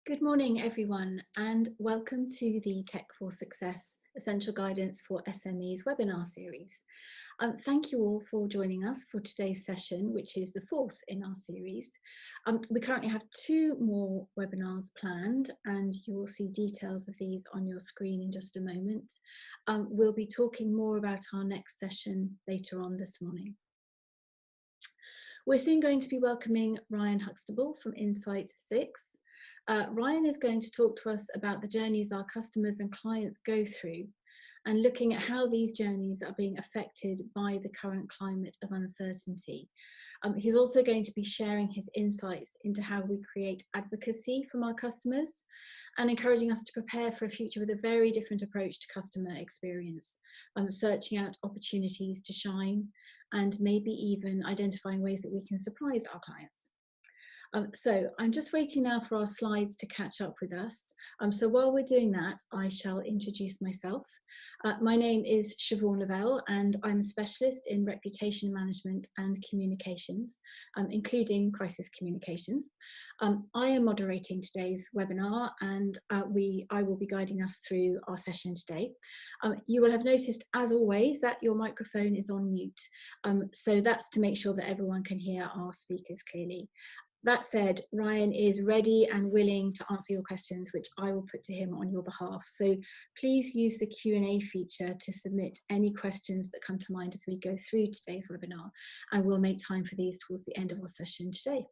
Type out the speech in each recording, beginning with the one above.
Good morning, everyone, and welcome to the Tech for Success Essential Guidance for SMEs webinar series. Thank you all for joining us for today's session, which is the fourth in our series. We currently have two more webinars planned, and you will see details of these on your screen in just a moment. We'll be talking more about our next session later on this morning. We're soon going to be welcoming Rhian Huxtable from Insight 6. Rhian is going to talk to us about the journeys our customers and clients go through and looking at how these journeys are being affected by the current climate of uncertainty. He's also going to be sharing his insights into how we create advocacy from our customers and encouraging us to prepare for a future with a very different approach to customer experience, searching out opportunities to shine and maybe even identifying ways that we can surprise our clients. So I'm just waiting now for our slides to catch up with us. So while we're doing that, I shall introduce myself. My name is Siobhan Lavelle, and I'm a specialist in reputation management and communications, including crisis communications. I am moderating today's webinar, and I will be guiding us through our session today. You will have noticed, as always, that your microphone is on mute. So that's to make sure that everyone can hear our speakers clearly. That said, Rhian is ready and willing to answer your questions, which I will put to him on your behalf. So please use the Q&A feature to submit any questions that come to mind as we go through today's webinar, and we'll make time for these towards the end of our session today.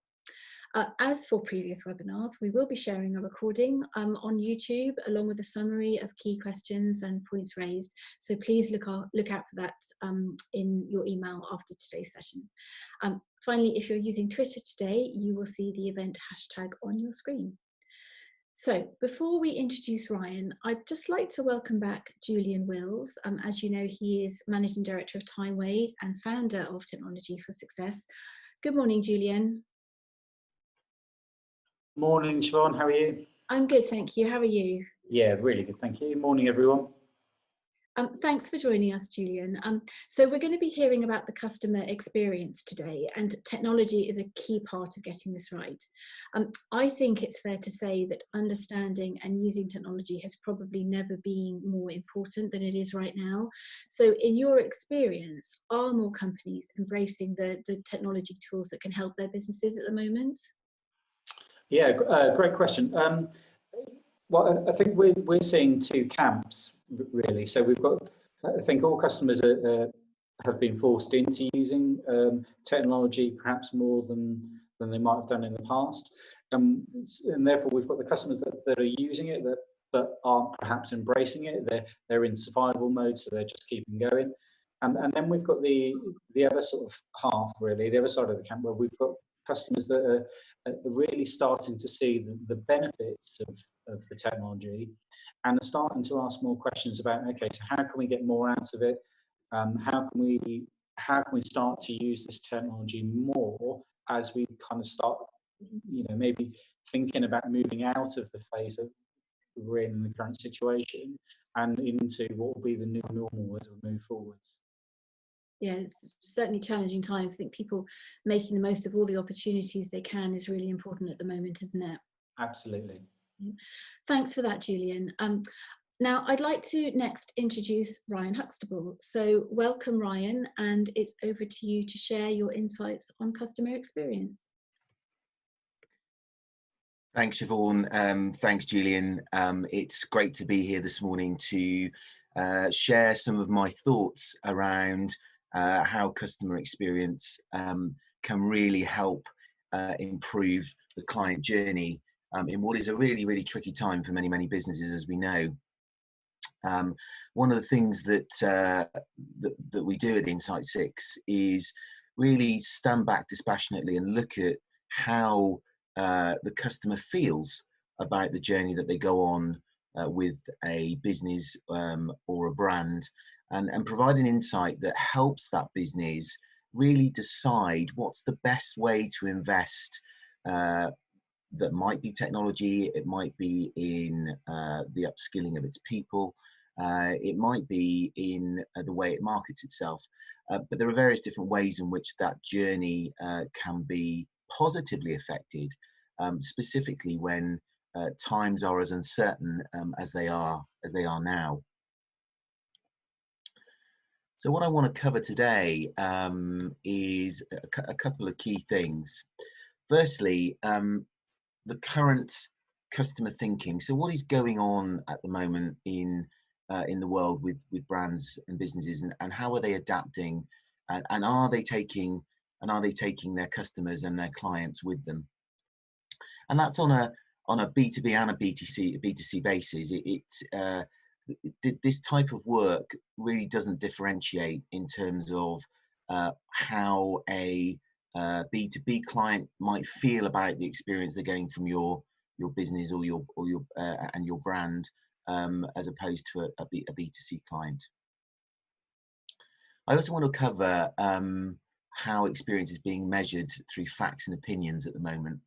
As for previous webinars, we will be sharing a recording on YouTube along with a summary of key questions and points raised. So please look out for that in your email after today's session. Finally, if you're using Twitter today, you will see the event hashtag on your screen. So before we introduce Rhian, I'd just like to welcome back Julian Wills. As you know, he is Managing Director of TimeWade and founder of Technology for Success. Good morning, Julian. Morning, Siobhan. How are you? I'm good, thank you. How are you? Yeah, really good, thank you. Morning, everyone. Thanks for joining us, Julian. So we're going to be hearing about the customer experience today, and technology is a key part of getting this right. I think it's fair to say that understanding and using technology has probably never been more important than it is right now. So in your experience, are more companies embracing the technology tools that can help their businesses at the moment? Yeah, great question. Well, I think we're seeing two camps, really. So we've got, I think all customers have been forced into using technology perhaps more than they might have done in the past. And therefore we've got the customers that are using it that aren't perhaps embracing it. They're in survival mode, so they're just keeping going. And then we've got the other sort of half, really, the other side of the camp, where we've got customers that are really starting to see the benefits of the technology and are starting to ask more questions about, okay, so how can we get more out of it? How can we start to use this technology more as we kind of start, maybe thinking about moving out of the phase that we're in the current situation and into what will be the new normal as we move forwards. Yeah, it's certainly challenging times. I think people making the most of all the opportunities they can is really important at the moment, isn't it? Absolutely. Thanks for that, Julian. Now, I'd like to next introduce Rhian Huxtable. So welcome, Rhian, and it's over to you to share your insights on customer experience. Thanks, Siobhan. Thanks, Julian. It's great to be here this morning to share some of my thoughts around how customer experience can really help improve the client journey in what is a really, really tricky time for many, many businesses, as we know. One of the things that we do at Insight 6 is really stand back dispassionately and look at how the customer feels about the journey that they go on with a business or a brand, and provide an insight that helps that business really decide what's the best way to invest. That might be technology, it might be in the upskilling of its people, it might be in the way it markets itself. But there are various different ways in which that journey can be positively affected, specifically when times are as uncertain as they are now. So what I want to cover today is a couple of key things. Firstly, the current customer thinking. So what is going on at the moment in the world with brands and businesses, and how are they adapting, and are they taking their customers and their clients with them? And that's on a B2B and a B2C basis. This type of work really doesn't differentiate in terms of how a B2B client might feel about the experience they're getting from your business or your and your brand, as opposed to a B2C client. I also want to cover how experience is being measured through facts and opinions at the moment,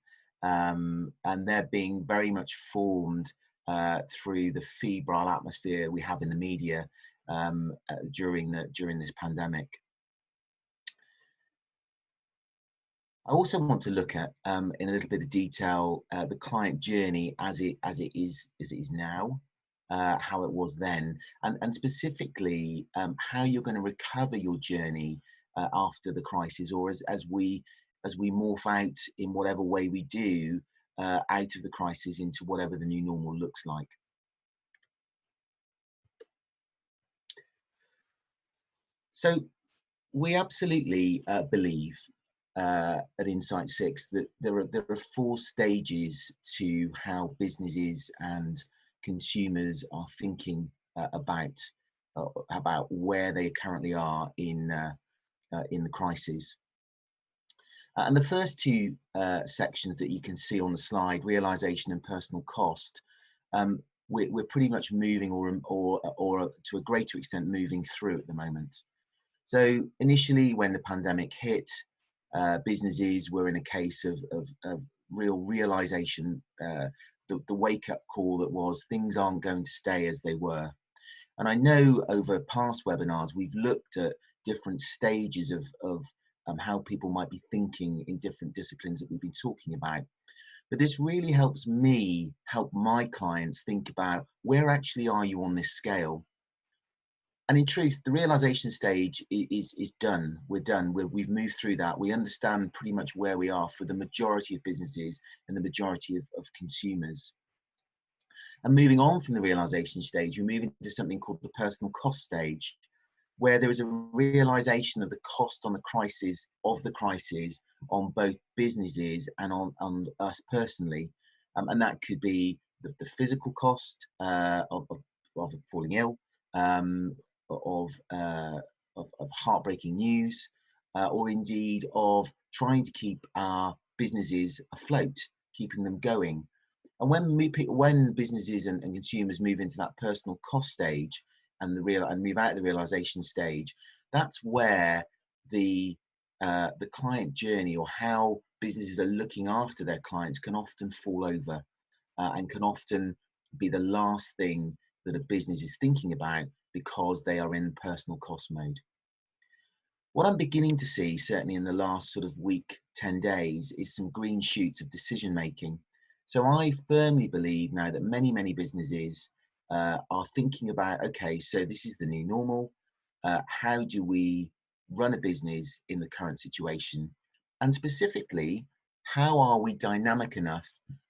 and they're being very much formed through the febrile atmosphere we have in the media during this pandemic. I also want to look at, in a little bit of detail, the client journey as it is now, how it was then, and specifically how you're going to recover your journey after the crisis, or as we morph out in whatever way we do out of the crisis into whatever the new normal looks like. So we absolutely believe at Insight 6 that there are 4 stages to how businesses and consumers are thinking about where they currently are in the crisis. And the first 2 sections that you can see on the slide, realization and personal cost, we're pretty much moving or to a greater extent moving through at the moment. So initially, when the pandemic hit, businesses were in a case of real realization, the wake-up call that was things aren't going to stay as they were. And I know over past webinars we've looked at different stages of how people might be thinking in different disciplines that we've been talking about. But this really helps me help my clients think about where actually are you on this scale. And in truth, the realization stage is done. We're done. We've moved through that. We understand pretty much where we are for the majority of businesses and the majority of consumers. And moving on from the realization stage, we move into something called the personal cost stage, where there is a realization of the cost on the crisis on both businesses and on us personally. And that could be the physical cost of falling ill, of heartbreaking news, or indeed of trying to keep our businesses afloat, keeping them going. And when businesses and consumers move into that personal cost stage and move out of the realization stage, that's where the client journey, or how businesses are looking after their clients, can often fall over and can often be the last thing that a business is thinking about, because they are in personal cost mode. What I'm beginning to see, certainly in the last sort of week, 10 days, is some green shoots of decision making. So I firmly believe now that many businesses are thinking about, okay, so this is the new normal. How do we run a business in the current situation? And specifically, how are we dynamic enough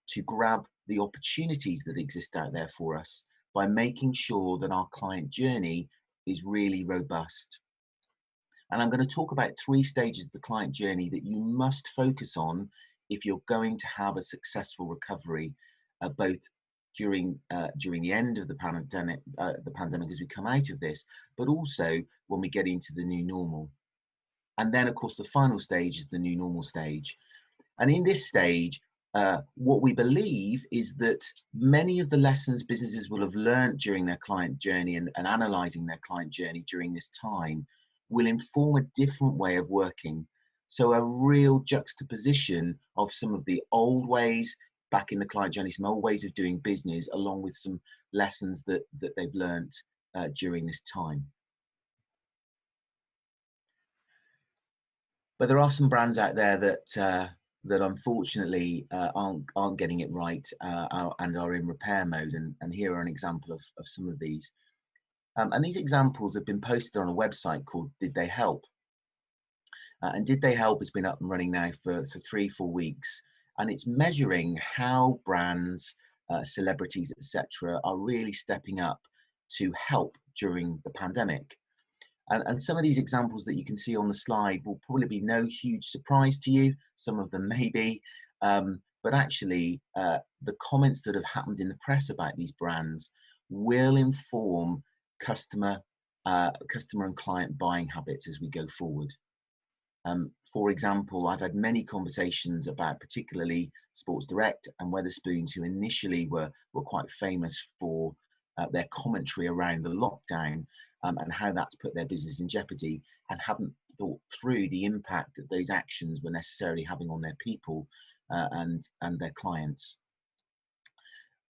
to grab the opportunities that exist out there for us by making sure that our client journey is really robust? And I'm going to talk about 3 stages of the client journey that you must focus on if you're going to have a successful recovery, both during the end of the pandemic as we come out of this, but also when we get into the new normal. And then, of course, the final stage is the new normal stage. And in this stage, what we believe is that many of the lessons businesses will have learned during their client journey and analysing their client journey during this time will inform a different way of working. So a real juxtaposition of some of the old ways back in the client journey, some old ways of doing business, along with some lessons that they've learned during this time. But there are some brands out there that that unfortunately aren't getting it right and are in repair mode. And here are an example of some of these. And these examples have been posted on a website called Did They Help? And Did They Help has been up and running now for 3-4 weeks. And it's measuring how brands, celebrities, etc., are really stepping up to help during the pandemic. And some of these examples that you can see on the slide will probably be no huge surprise to you. Some of them may be, but actually the comments that have happened in the press about these brands will inform customer and client buying habits as we go forward. For example, I've had many conversations about particularly Sports Direct and Wetherspoons, who initially were quite famous for their commentary around the lockdown and how that's put their business in jeopardy, and haven't thought through the impact that those actions were necessarily having on their people and their clients.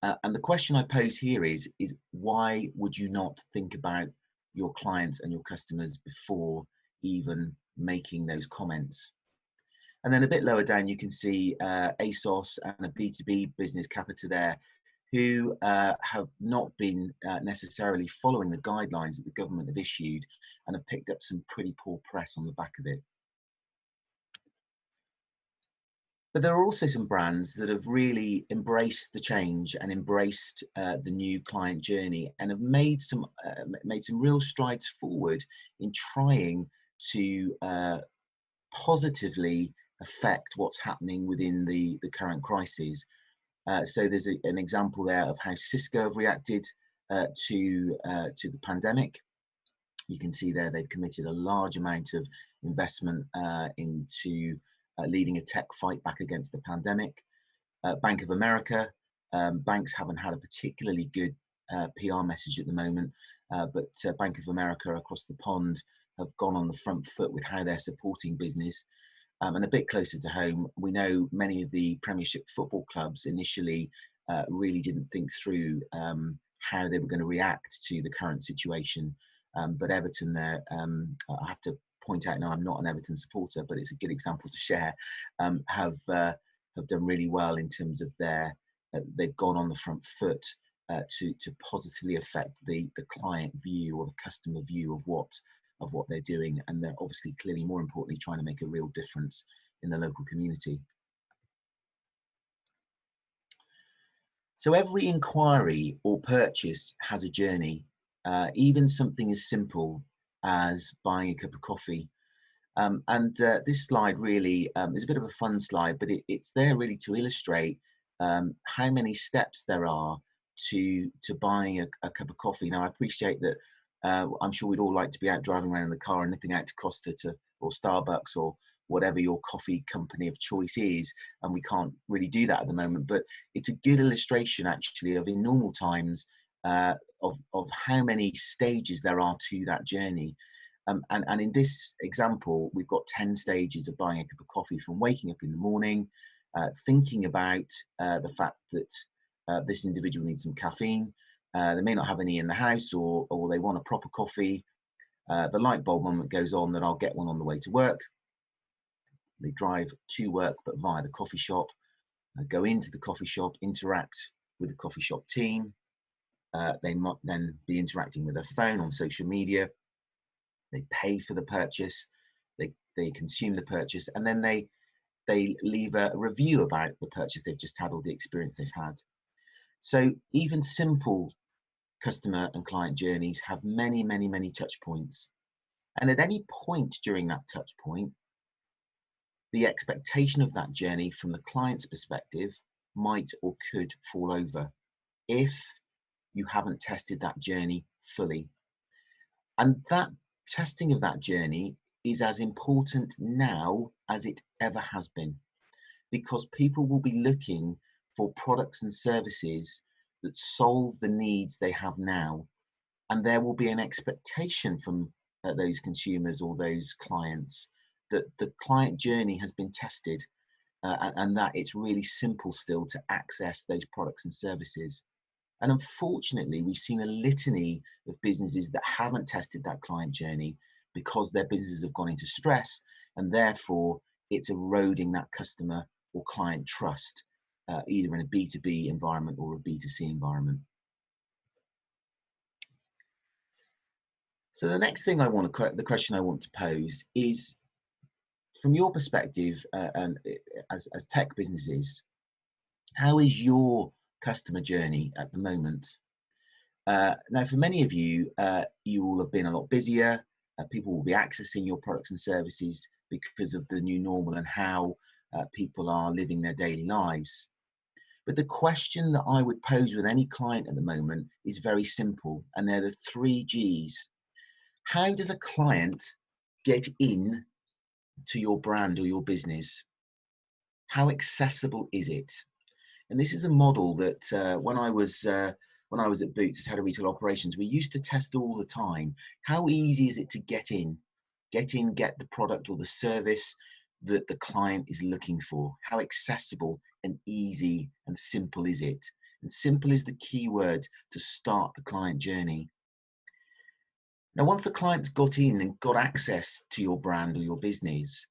And the question I pose here is why would you not think about your clients and your customers before even making those comments? And then a bit lower down, you can see ASOS and a B2B business, Capita, there, who have not been necessarily following the guidelines that the government have issued and have picked up some pretty poor press on the back of it. But there are also some brands that have really embraced the change and embraced the new client journey and have made some real strides forward in trying to positively affect what's happening within the current crisis. So there's an example there of how Cisco have reacted to the pandemic. You can see there they've committed a large amount of investment into leading a tech fight back against the pandemic. Bank of America, banks haven't had a particularly good PR message at the moment, but Bank of America across the pond have gone on the front foot with how they're supporting business. And a bit closer to home, we know many of the Premiership football clubs initially really didn't think through how they were going to react to the current situation. But Everton there, I have to point out now, I'm not an Everton supporter, but it's a good example to share, have done really well in terms of they've gone on the front foot to positively affect the client view or the customer view of what they're doing, and they're obviously clearly more importantly trying to make a real difference in the local community. So every inquiry or purchase has a journey, even something as simple as buying a cup of coffee. This slide really is a bit of a fun slide, but it's there really to illustrate how many steps there are to buying a cup of coffee. Now, I appreciate that I'm sure we'd all like to be out driving around in the car and nipping out to Costa or Starbucks or whatever your coffee company of choice is, and we can't really do that at the moment. But it's a good illustration, actually, of in normal times of how many stages there are to that journey. And in this example, we've got 10 stages of buying a cup of coffee, from waking up in the morning, thinking about the fact that this individual needs some caffeine. They may not have any in the house, or they want a proper coffee. The light bulb moment goes on that I'll get one on the way to work. They drive to work, but via the coffee shop, go into the coffee shop, interact with the coffee shop team. They might then be interacting with their phone on social media. They pay for the purchase, they consume the purchase, and then they leave a review about the purchase they've just had or the experience they've had. So even simple customer and client journeys have many, many, many touch points. And at any point during that touch point, the expectation of that journey from the client's perspective might or could fall over if you haven't tested that journey fully. And that testing of that journey is as important now as it ever has been, because people will be looking for products and services that solve the needs they have now. And there will be an expectation from those consumers or those clients that the client journey has been tested and that it's really simple still to access those products and services. And unfortunately, we've seen a litany of businesses that haven't tested that client journey because their businesses have gone into stress, and therefore it's eroding that customer or client trust, either in a B2B environment or a B2C environment. So the next thing the question I want to pose is, from your perspective, and as tech businesses, how is your customer journey at the moment? Now, for many of you, you will have been a lot busier. People will be accessing your products and services because of the new normal and how people are living their daily lives. But the question that I would pose with any client at the moment is very simple, and they're the 3 Gs. How does a client get in to your brand or your business? How accessible is it? And this is a model that when I was at Boots as head of retail operations, we used to test all the time. How easy is it to get in, get the product or the service that the client is looking for? How accessible and easy and simple is it? And simple is the key word to start the client journey. Now, once the client's got in and got access to your brand or your business,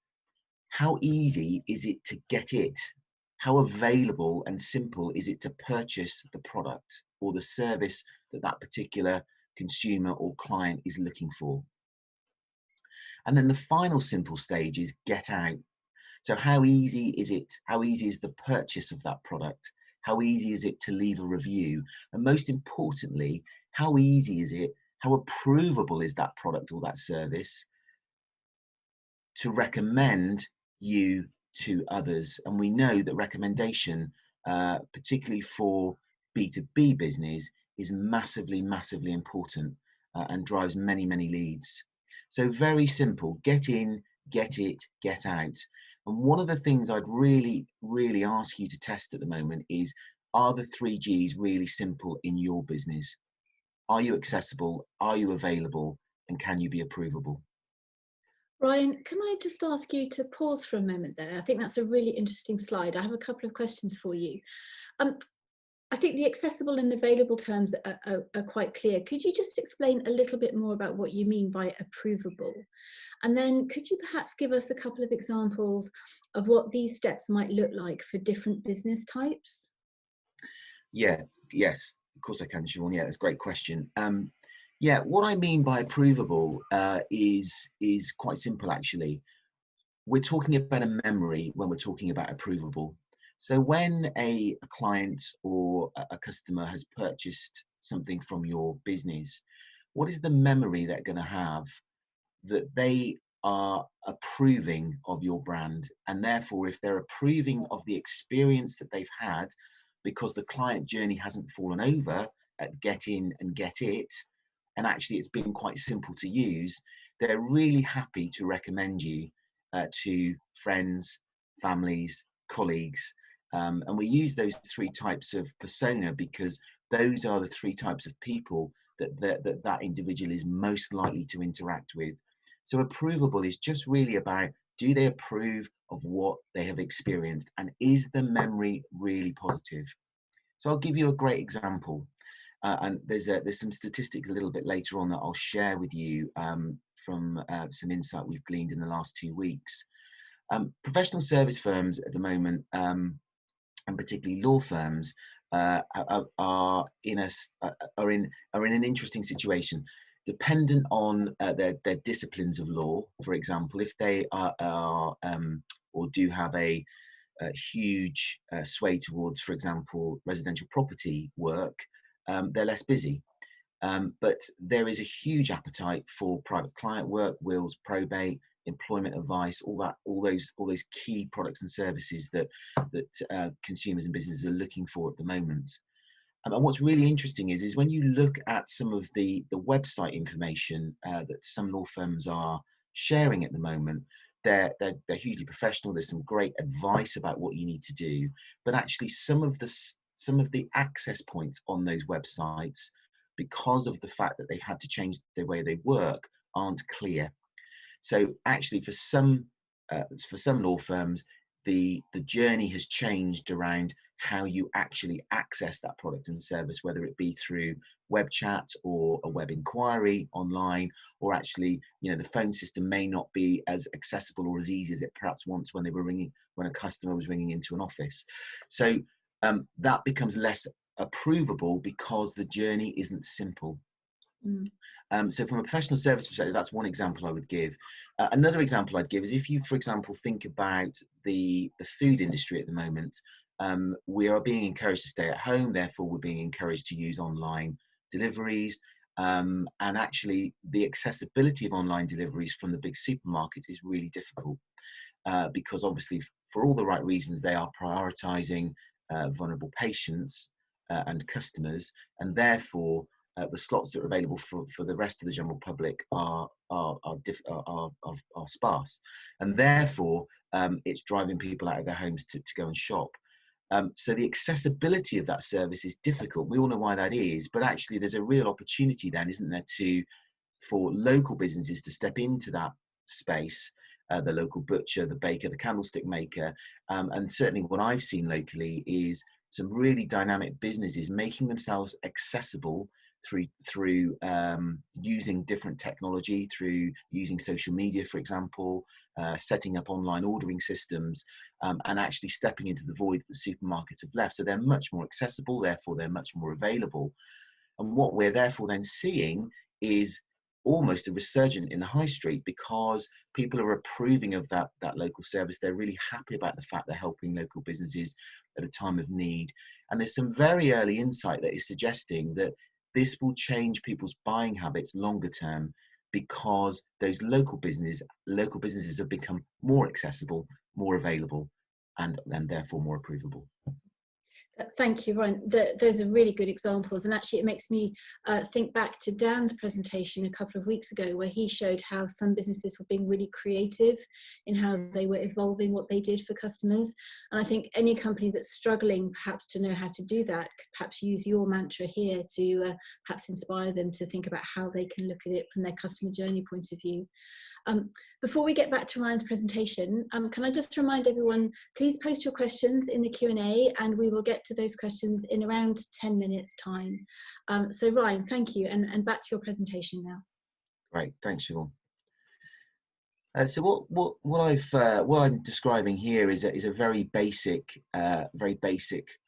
how easy is it to get it? How available and simple is it to purchase the product or the service that that particular consumer or client is looking for? And then the final simple stage is get out. So how easy is it? How easy is the purchase of that product? How easy is it to leave a review? And most importantly, how easy is it? How approvable is that product or that service to recommend you to others? And we know that recommendation, particularly for B2B business, is massively, massively important and drives many, many leads. So very simple: get in, get it, get out. And one of the things I'd really, really ask you to test at the moment is, are the 3 Gs really simple in your business? Are you accessible? Are you available? And can you be approvable? Ryan, can I just ask you to pause for a moment there? I think that's a really interesting slide. I have a couple of questions for you. I think the accessible and available terms are quite clear. Could you just explain a little bit more about what you mean by approvable? And then could you perhaps give us a couple of examples of what these steps might look like for different business types? Yeah, yes, of course I can, Siobhan. Yeah, that's a great question. Yeah, what I mean by approvable is quite simple, actually. We're talking about a memory when we're talking about approvable. So when a client or a customer has purchased something from your business, what is the memory they're going to have that they are approving of your brand? And therefore, if they're approving of the experience that they've had, because the client journey hasn't fallen over at get in and get it, and actually it's been quite simple to use, they're really happy to recommend you to friends, families, colleagues. And we use those 3 types of persona because those are the 3 types of people that individual is most likely to interact with. So approvable is just really about, do they approve of what they have experienced, and is the memory really positive? So I'll give you a great example. And there's some statistics a little bit later on that I'll share with you from some insight we've gleaned in the last 2 weeks. Professional service firms at the moment, and particularly law firms, are in an interesting situation, dependent on their disciplines of law. For example, if they are or do have a huge sway towards, for example, residential property work, they're less busy. But there is a huge appetite for private client work, wills, probate, employment advice, all those key products and services that consumers and businesses are looking for at the moment. And what's really interesting is when you look at some of the website information that some law firms are sharing at the moment, they're hugely professional. There's some great advice about what you need to do, but actually some of the access points on those websites, because of the fact that they've had to change the way they work, aren't clear. So actually for some law firms, the journey has changed around how you actually access that product and service, whether it be through web chat or a web inquiry online, or actually, you know, the phone system may not be as accessible or as easy as it perhaps once when they were ringing, when a customer was ringing into an office. So that becomes less approvable because the journey isn't simple. So from a professional service perspective, that's one example I would give. Another example I'd give is if you, for example, think about the food industry at the moment. We are being encouraged to stay at home, therefore we're being encouraged to use online deliveries. And actually the accessibility of online deliveries from the big supermarkets is really difficult because obviously for all the right reasons, they are prioritizing vulnerable patients and customers, and therefore the slots that are available for the rest of the general public are sparse, and therefore it's driving people out of their homes to go and shop. So the accessibility of that service is difficult. We all know why that is, but actually there's a real opportunity then, isn't there, for local businesses to step into that space, the local butcher, the baker, the candlestick maker, and certainly what I've seen locally is some really dynamic businesses making themselves accessible through using different technology, through using social media, for example, setting up online ordering systems, and actually stepping into the void that the supermarkets have left. So they're much more accessible, therefore they're much more available. And what we're therefore then seeing is almost a resurgence in the high street because people are approving of that local service. They're really happy about the fact they're helping local businesses at a time of need. And there's some very early insight that is suggesting that this will change people's buying habits longer term because those local businesses have become more accessible, more available, and therefore more approvable. Thank you, Ryan. Those are really good examples, and actually it makes me think back to Dan's presentation a couple of weeks ago where he showed how some businesses were being really creative in how they were evolving what they did for customers. And I think any company that's struggling perhaps to know how to do that could perhaps use your mantra here to perhaps inspire them to think about how they can look at it from their customer journey point of view. Before we get back to Ryan's presentation, can I just remind everyone, please post your questions in the Q&A and we will get to those questions in around 10 minutes time. So Ryan, thank you, and back to your presentation now. Great, thanks, Siobhan. So what I'm describing here is a very basic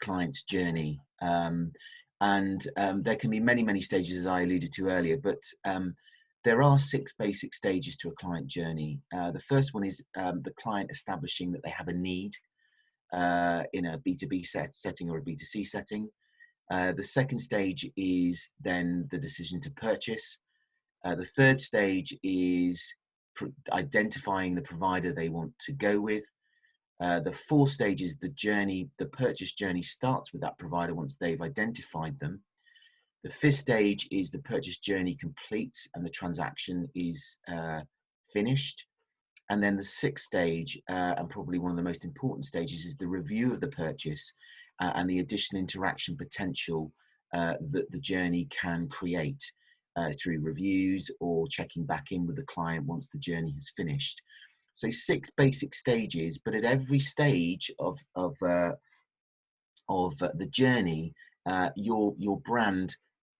client journey, and there can be many stages, as I alluded to earlier, but there are 6 basic stages to a client journey. The first one is the client establishing that they have a need in a B2B setting or a B2C setting. The second stage is then the decision to purchase. The third stage is identifying the provider they want to go with. The fourth stage is the journey. The purchase journey starts with that provider once they've identified them. The fifth stage is the purchase journey complete and the transaction is finished. And then the sixth stage, and probably one of the most important stages, is the review of the purchase and the additional interaction potential that the journey can create through reviews or checking back in with the client once the journey has finished. So 6 basic stages, but at every stage of the journey, your brand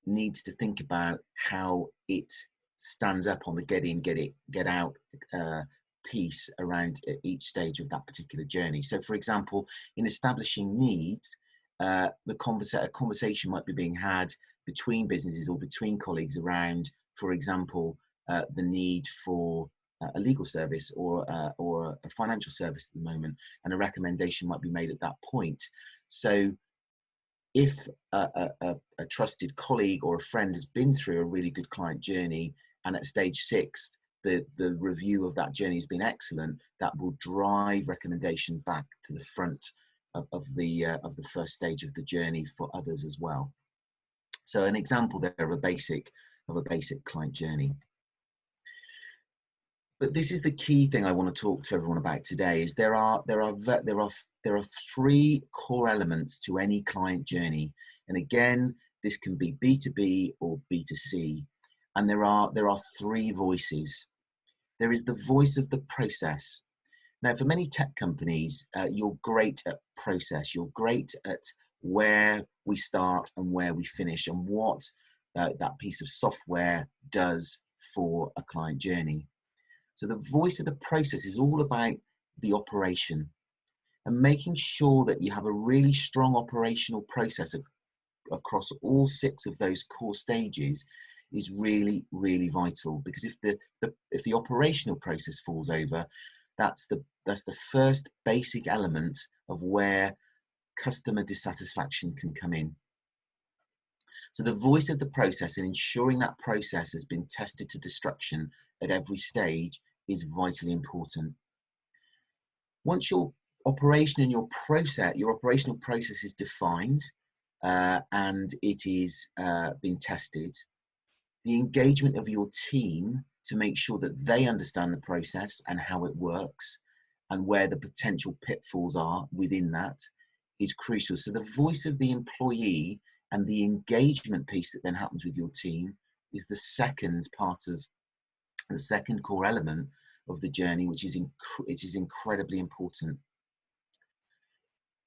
needs to think about how it stands up on the get in, get out piece around each stage of that particular journey. So for example, in establishing needs, a conversation might be being had between businesses or between colleagues around, for example, the need for a legal service or a financial service at the moment, and a recommendation might be made at that point. So if a trusted colleague or a friend has been through a really good client journey, and at stage 6, the review of that journey has been excellent, that will drive recommendation back to the front of the first stage of the journey for others as well. So an example there of a basic client journey. But this is the key thing I want to talk to everyone about today. Is there are 3 core elements to any client journey, and again, this can be B2B or B2C, and there are 3 voices. There is the voice of the process. Now, for many tech companies, you're great at process. You're great at where we start and where we finish and what that piece of software does for a client journey. So the voice of the process is all about the operation and making sure that you have a really strong operational process across all 6 of those core stages is really, really vital, because if the operational process falls over, that's the first basic element of where customer dissatisfaction can come in. So the voice of the process and ensuring that process has been tested to destruction at every stage is vitally important. Once your operation and your operational process is defined and it is being tested, the engagement of your team to make sure that they understand the process and how it works and where the potential pitfalls are within that is crucial. So the voice of the employee and the engagement piece that then happens with your team is the second part of the second core element of the journey, which is incredibly important.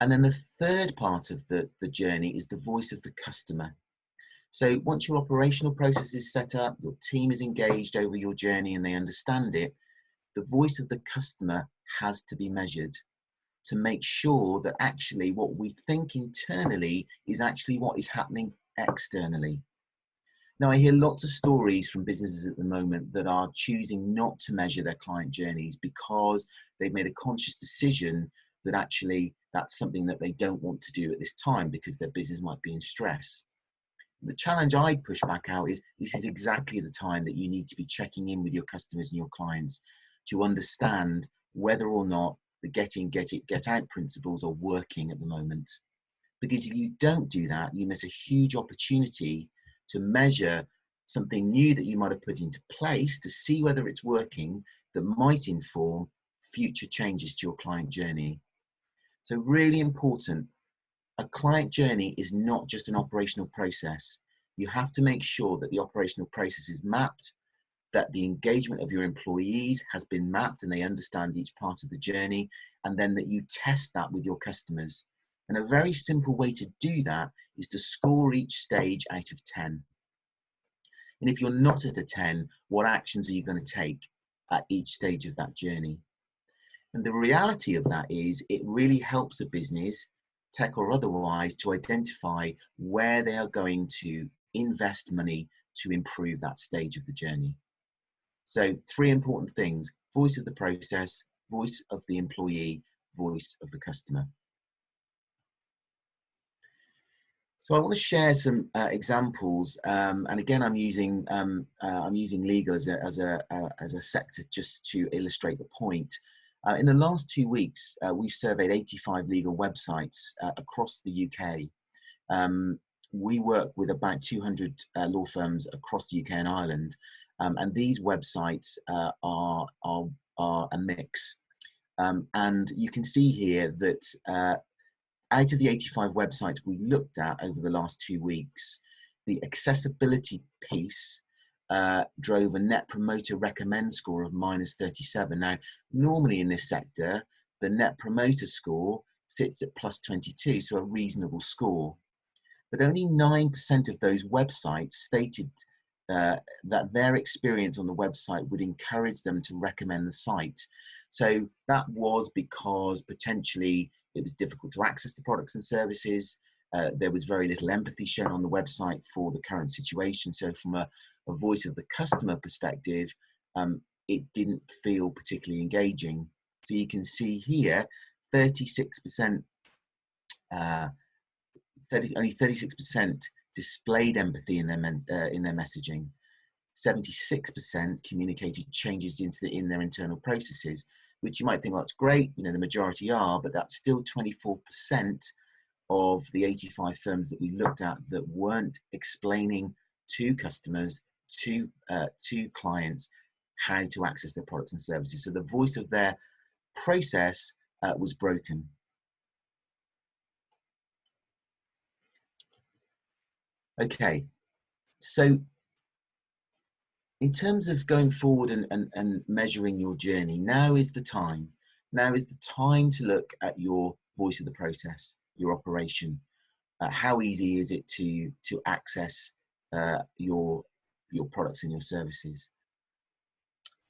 And then the third part of the journey is the voice of the customer. So once your operational process is set up, your team is engaged over your journey and they understand it, the voice of the customer has to be measured to make sure that actually what we think internally is actually what is happening externally. Now, I hear lots of stories from businesses at the moment that are choosing not to measure their client journeys because they've made a conscious decision that actually that's something that they don't want to do at this time because their business might be in stress. The challenge I push back out is this is exactly the time that you need to be checking in with your customers and your clients to understand whether or not the get in, get it, get out principles are working at the moment. Because if you don't do that, you miss a huge opportunity to measure something new that you might have put into place to see whether it's working that might inform future changes to your client journey. So really important, a client journey is not just an operational process. You have to make sure that the operational process is mapped, that the engagement of your employees has been mapped and they understand each part of the journey, and then that you test that with your customers. And a very simple way to do that is to score each stage out of 10. And if you're not at a 10, what actions are you going to take at each stage of that journey? And the reality of that is it really helps a business, tech or otherwise, to identify where they are going to invest money to improve that stage of the journey. So 3 important things: voice of the process, voice of the employee, voice of the customer. So I want to share some examples, and again, I'm using legal as a sector just to illustrate the point. In the last 2 weeks, we've surveyed 85 legal websites across the UK. We work with about 200 law firms across the UK and Ireland, and these websites are a mix. And you can see here that out of the 85 websites we looked at over the last 2 weeks, the accessibility piece drove a net promoter recommend score of -37. Now, normally in this sector, the net promoter score sits at +22, so a reasonable score. But only 9% of those websites stated that their experience on the website would encourage them to recommend the site. So that was because potentially it was difficult to access the products and services. There was very little empathy shown on the website for the current situation. So from a voice of the customer perspective, it didn't feel particularly engaging. So you can see here, 36%, only 36% displayed empathy in their messaging. 76% communicated changes in their internal processes, which you might think, well, that's great, you know, the majority are, but that's still 24% of the 85 firms that we looked at that weren't explaining to customers, to clients, how to access their products and services. So the voice of their process was broken. Okay, so in terms of going forward and measuring your journey, now is the time. Now is the time to look at your voice of the process, your operation. How easy is it to access your products and your services?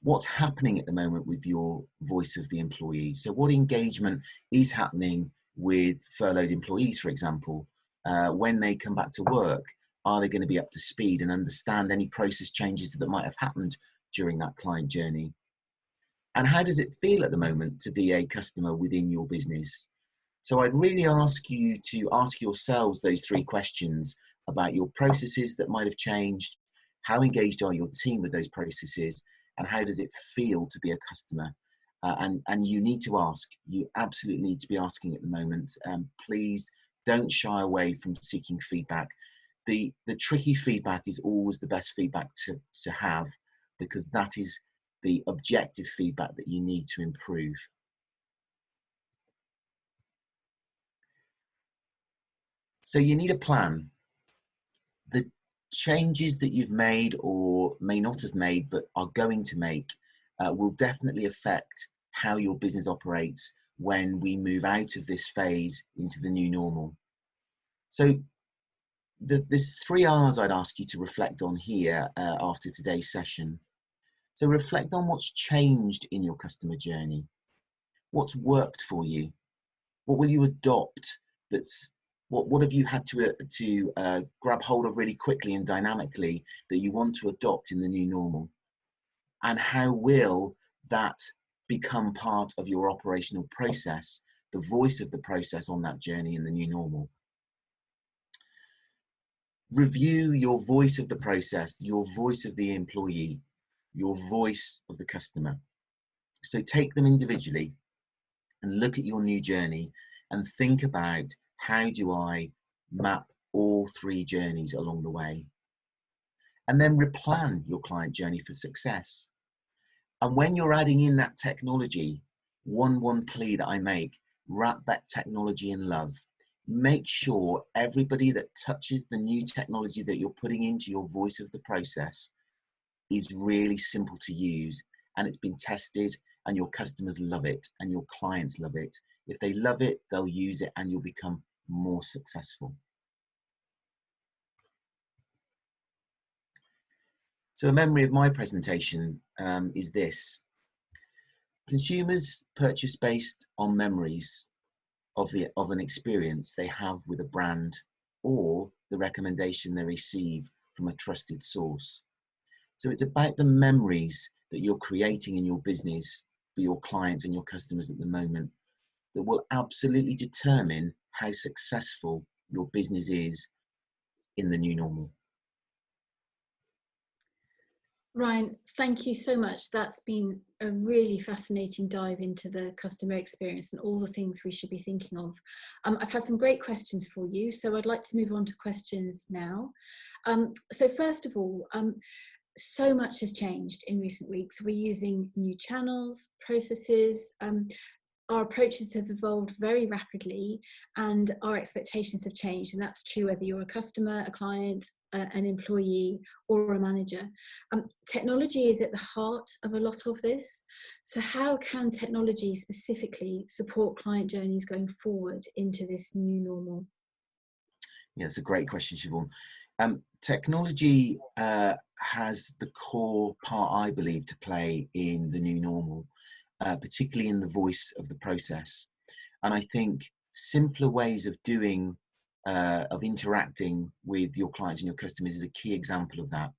What's happening at the moment with your voice of the employee? So what engagement is happening with furloughed employees, for example, when they come back to work? Are they going to be up to speed and understand any process changes that might have happened during that client journey? And how does it feel at the moment to be a customer within your business? So I'd really ask you to ask yourselves those three questions about your processes that might have changed, how engaged are your team with those processes, and how does it feel to be a customer? And you need to ask, you absolutely need to be asking at the moment. Please don't shy away from seeking feedback. The tricky feedback is always the best feedback to have, because that is the objective feedback that you need to improve. So you need a plan. The changes that you've made or may not have made but are going to make will definitely affect how your business operates when we move out of this phase into the new normal. So there's 3 R's I'd ask you to reflect on here after today's session. So reflect on what's changed in your customer journey. What's worked for you? What will you adopt what have you had to grab hold of really quickly and dynamically that you want to adopt in the new normal? And how will that become part of your operational process, the voice of the process on that journey in the new normal? Review your voice of the process, your voice of the employee, your voice of the customer. So take them individually and look at your new journey and think about, how do I map all 3 journeys along the way? And then replan your client journey for success. And when you're adding in that technology, one plea that I make, wrap that technology in love. Make sure everybody that touches the new technology that you're putting into your voice of the process is really simple to use, and it's been tested, and your customers love it and your clients love it. If they love it, they'll use it and you'll become more successful. So a memory of my presentation is this. Consumers purchase based on memories of an experience they have with a brand or the recommendation they receive from a trusted source. So it's about the memories that you're creating in your business for your clients and your customers at the moment that will absolutely determine how successful your business is in the new normal. Ryan, thank you so much. That's been a really fascinating dive into the customer experience and all the things we should be thinking of. I've had some great questions for you, so I'd like to move on to questions now. So first of all, so much has changed in recent weeks. We're using new channels, processes, our approaches have evolved very rapidly and our expectations have changed, and that's true whether you're a customer, a client, an employee or a manager. Technology is at the heart of a lot of this. So how can technology specifically support client journeys going forward into this new normal? Yeah, it's a great question, Siobhan. Technology has the core part, I believe, to play in the new normal, particularly in the voice of the process. And I think simpler ways of doing, of interacting with your clients and your customers is a key example of that.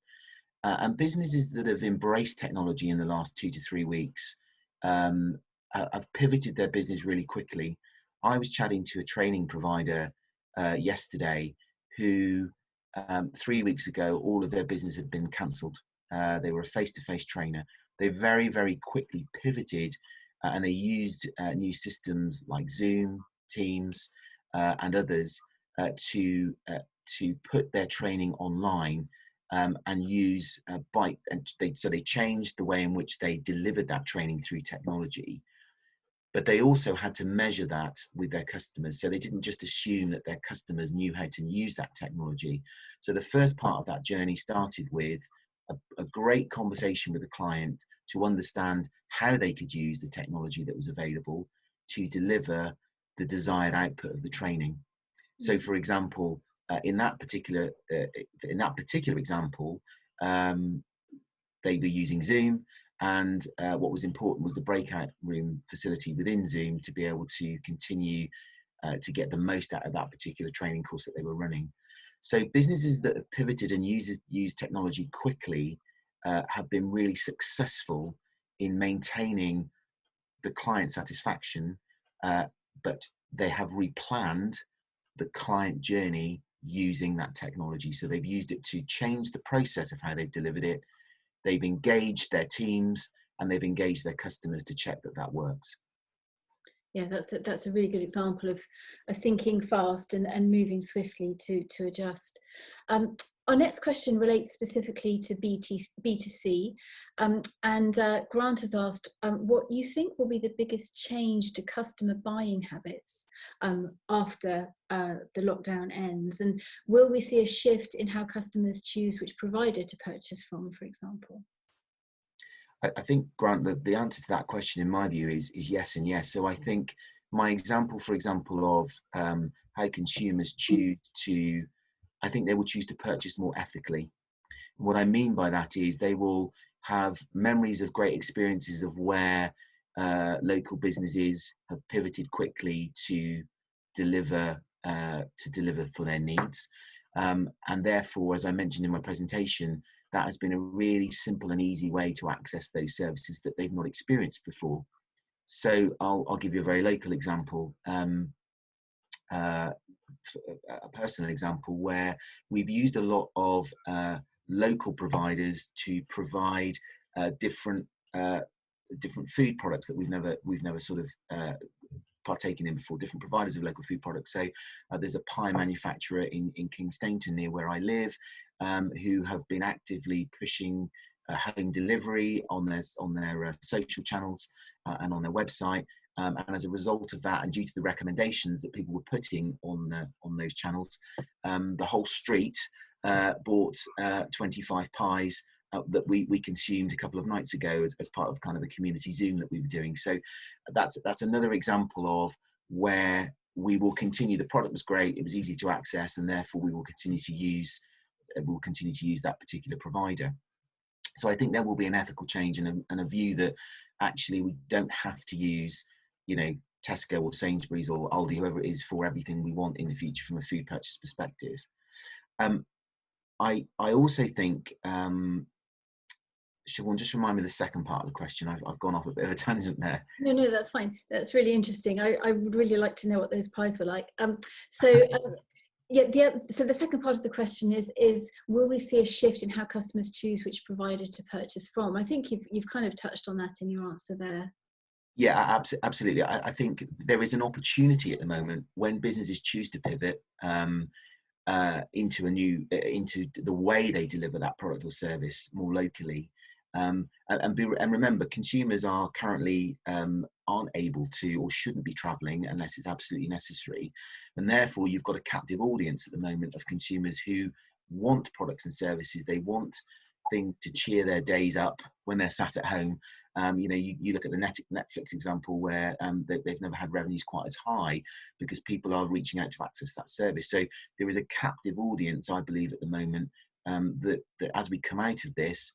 And businesses that have embraced technology in the last 2 to 3 weeks have pivoted their business really quickly. I was chatting to a training provider yesterday who 3 weeks ago, all of their business had been cancelled. They were a face-to-face trainer. They very, very quickly pivoted and they used new systems like Zoom, Teams, and others to put their training online and use Byte. And so they changed the way in which they delivered that training through technology. But they also had to measure that with their customers. So they didn't just assume that their customers knew how to use that technology. So the first part of that journey started with a great conversation with the client to understand how they could use the technology that was available to deliver the desired output of the training. So, for example, in that particular example, they were using Zoom, and what was important was the breakout room facility within Zoom to be able to continue to get the most out of that particular training course that they were running. So businesses that have pivoted and use technology quickly have been really successful in maintaining the client satisfaction, but they have replanned the client journey using that technology. So they've used it to change the process of how they've delivered it. They've engaged their teams and they've engaged their customers to check that that works. Yeah, that's a really good example of thinking fast and moving swiftly to adjust. Our next question relates specifically to B2C, and Grant has asked what you think will be the biggest change to customer buying habits after the lockdown ends, and will we see a shift in how customers choose which provider to purchase from, for example? I think, Grant, the answer to that question, in my view, is yes and yes. So I think my example, for example, of how consumers choose to, I think they will choose to purchase more ethically. What I mean by that is they will have memories of great experiences of where local businesses have pivoted quickly to deliver for their needs. And therefore, as I mentioned in my presentation, that has been a really simple and easy way to access those services that they've not experienced before. So I'll give you a very local example, a personal example where we've used a lot of local providers to provide different food products that we've never sort of partaken in before, different providers of local food products. So there's a pie manufacturer in King Stainton near where I live, who have been actively pushing home delivery on their social channels and on their website. And as a result of that, and due to the recommendations that people were putting on those channels, the whole street bought 25 pies that we consumed a couple of nights ago as part of kind of a community Zoom that we were doing. So that's another example of where we will continue. The product was great, it was easy to access, and therefore we will continue to use that particular provider. So I think there will be an ethical change and a view that actually we don't have to use, Tesco or Sainsbury's or Aldi, whoever it is, for everything we want in the future from a food purchase perspective. I also think, Siobhan, just remind me the second part of the question. I've gone off a bit of a tangent there. No, that's fine. That's really interesting. I would really like to know what those pies were like. So the second part of the question is will we see a shift in how customers choose which provider to purchase from? I think you've kind of touched on that in your answer there. Yeah, absolutely. I think there is an opportunity at the moment when businesses choose to pivot into the way they deliver that product or service more locally. And remember, consumers are currently aren't able to or shouldn't be traveling unless it's absolutely necessary, and therefore you've got a captive audience at the moment of consumers who want products and services. They want things to cheer their days up when they're sat at home. You look at the Netflix example where they've never had revenues quite as high because people are reaching out to access that service. So there is a captive audience, I believe, at the moment that as we come out of this,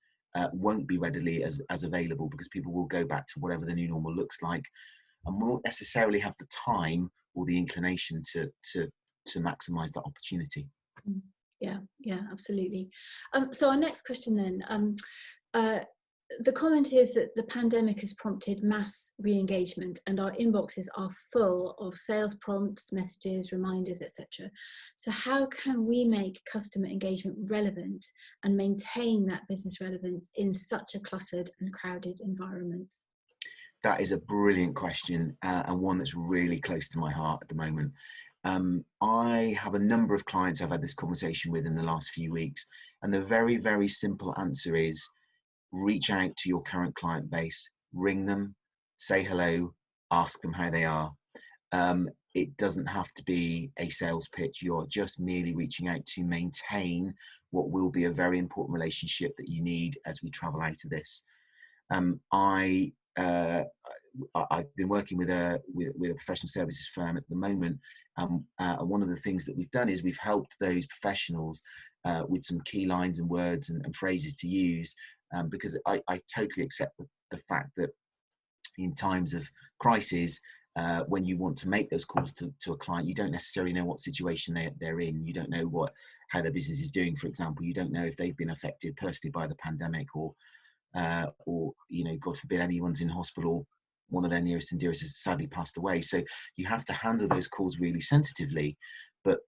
won't be readily as available, because people will go back to whatever the new normal looks like and won't necessarily have the time or the inclination to maximize that opportunity. Yeah, absolutely. So our next question then, the comment is that the pandemic has prompted mass re-engagement and our inboxes are full of sales prompts, messages, reminders, etc. So how can we make customer engagement relevant and maintain that business relevance in such a cluttered and crowded environment? That is a brilliant question, and one that's really close to my heart at the moment. I have a number of clients I've had this conversation with in the last few weeks, and the very, very simple answer is reach out to your current client base, ring them, say hello, ask them how they are. it doesn't have to be a sales pitch. You're just merely reaching out to maintain what will be a very important relationship that you need as we travel out of this. I've been working with a professional services firm at the moment. One of the things that we've done is we've helped those professionals with some key lines and words and phrases to use, because I totally accept the fact that in times of crisis, when you want to make those calls to a client, you don't necessarily know what situation they're in. You don't know how their business is doing, for example. You don't know if they've been affected personally by the pandemic, or God forbid, anyone's in hospital, one of their nearest and dearest has sadly passed away. So you have to handle those calls really sensitively, but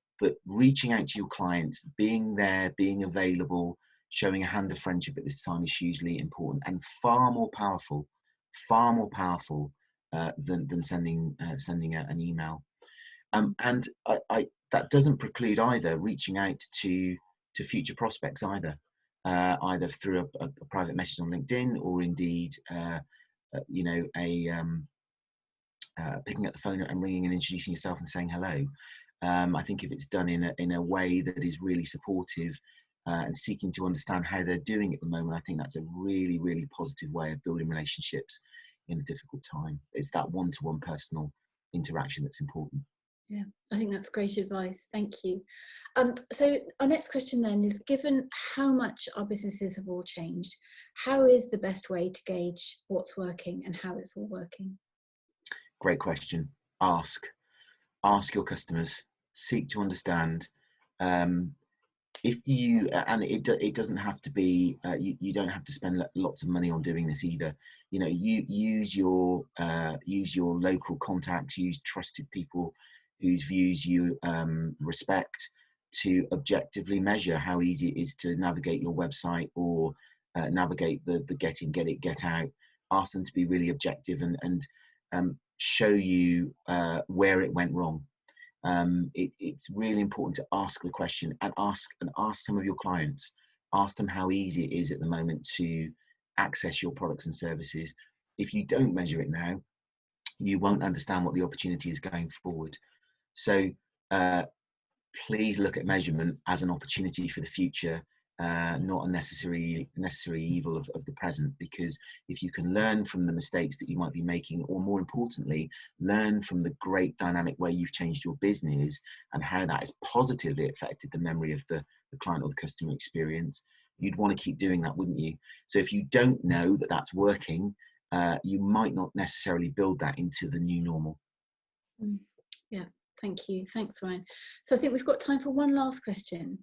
reaching out to your clients, being there, being available, showing a hand of friendship at this time is hugely important, and far more powerful than sending an email. And that doesn't preclude either reaching out to future prospects either through a private message on LinkedIn, or indeed picking up the phone and ringing and introducing yourself and saying hello. I think if it's done in a way that is really supportive and seeking to understand how they're doing at the moment, I think that's a really, really positive way of building relationships in a difficult time. It's that one-to-one personal interaction that's important. Yeah, I think that's great advice. Thank you. So our next question then is, given how much our businesses have all changed, how is the best way to gauge what's working and how it's all working? Great question. Ask your customers, seek to understand. If you, and it doesn't have to be, you don't have to spend lots of money on doing this either. You use your local contacts, use trusted people whose views you respect, to objectively measure how easy it is to navigate your website, or navigate the get in, get it, get out. Ask them to be really objective and show you where it went wrong. It's really important to ask the question, and ask some of your clients. Ask them how easy it is at the moment to access your products and services. If you don't measure it now, you won't understand what the opportunity is going forward. So please look at measurement as an opportunity for the future, not a necessary evil of the present. Because if you can learn from the mistakes that you might be making, or more importantly, learn from the great dynamic way you've changed your business and how that has positively affected the memory of the client or the customer experience, you'd want to keep doing that, wouldn't you? So if you don't know that that's working, you might not necessarily build that into the new normal. Yeah. Thank you. Thanks, Ryan. So I think we've got time for one last question.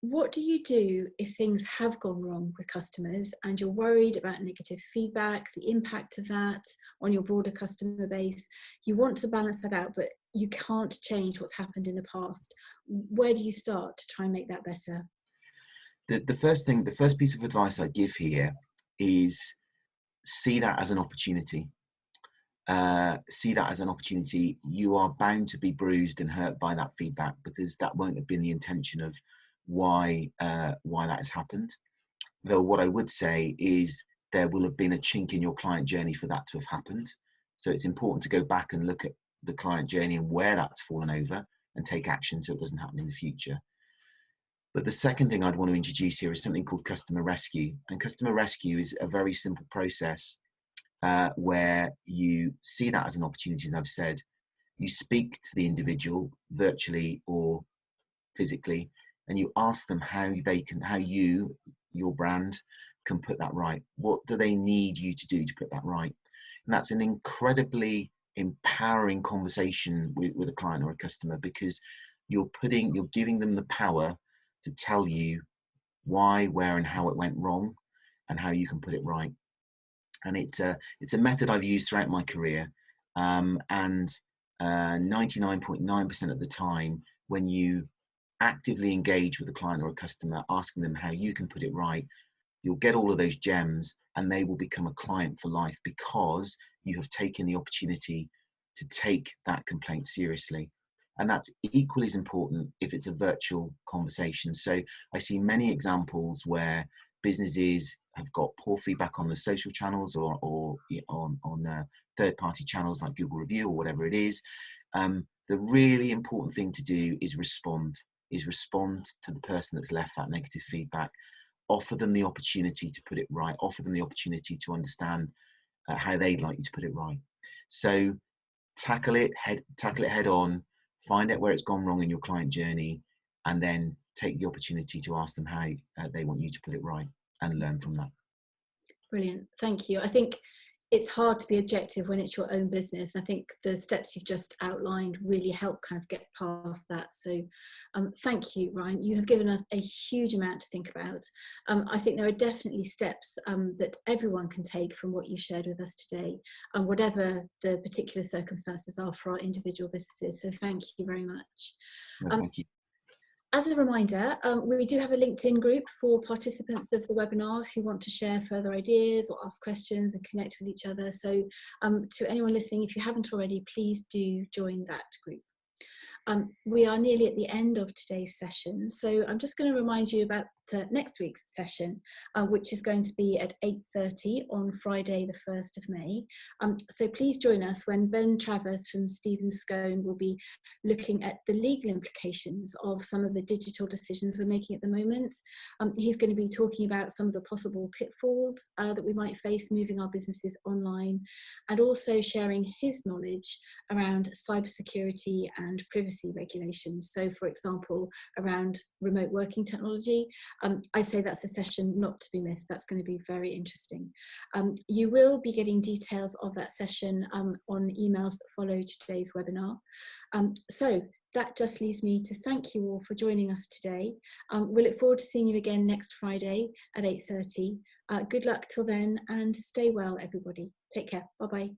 What do you do if things have gone wrong with customers and you're worried about negative feedback, the impact of that on your broader customer base? You want to balance that out, but you can't change what's happened in the past. Where do you start to try and make that better? The first piece of advice I give here is see that as an opportunity. See that as an opportunity. You are bound to be bruised and hurt by that feedback, because that won't have been the intention of why that has happened. Though what I would say is there will have been a chink in your client journey for that to have happened. So it's important to go back and look at the client journey and where that's fallen over, and take action so it doesn't happen in the future. But the second thing I'd want to introduce here is something called customer rescue. And customer rescue is a very simple process where you see that as an opportunity, as I've said. You speak to the individual virtually or physically, and you ask them how you, your brand, can put that right. What do they need you to do to put that right? And that's an incredibly empowering conversation with a client or a customer, because you're giving them the power to tell you why, where, and how it went wrong, and how you can put it right. And it's a method I've used throughout my career, and 99.9% of the time, when you actively engage with a client or a customer, asking them how you can put it right, you'll get all of those gems, and they will become a client for life, because you have taken the opportunity to take that complaint seriously. And that's equally as important if it's a virtual conversation. So I see many examples where businesses have got poor feedback on the social channels, or on third-party channels like Google Review or whatever it is, The really important thing to do is respond to the person that's left that negative feedback. Offer them the opportunity to put it right. Offer them the opportunity to understand how they'd like you to put it right. So tackle it head on. Find out where it's gone wrong in your client journey, and then take the opportunity to ask them how they want you to put it right, and learn from that. Brilliant, thank you. I think it's hard to be objective when it's your own business. I think the steps you've just outlined really help kind of get past that. So thank you, Rhian. You have given us a huge amount to think about. I think there are definitely steps that everyone can take from what you shared with us today, whatever the particular circumstances are for our individual businesses. So thank you very much. Thank you. As a reminder, we do have a LinkedIn group for participants of the webinar who want to share further ideas or ask questions and connect with each other. So to anyone listening, if you haven't already, please do join that group. We are nearly at the end of today's session, so I'm just going to remind you about next week's session, which is going to be at 8:30 on Friday the 1st of May. So please join us when Ben Travers from Scown will be looking at the legal implications of some of the digital decisions we're making at the moment. He's going to be talking about some of the possible pitfalls that we might face moving our businesses online, and also sharing his knowledge around cybersecurity and privacy regulations. So for example, around remote working technology. I say that's a session not to be missed. That's going to be very interesting. You will be getting details of that session on emails that follow today's webinar. So that just leaves me to thank you all for joining us today. We look forward to seeing you again next Friday at 8:30. Good luck till then, and stay well, everybody. Take care. Bye-bye.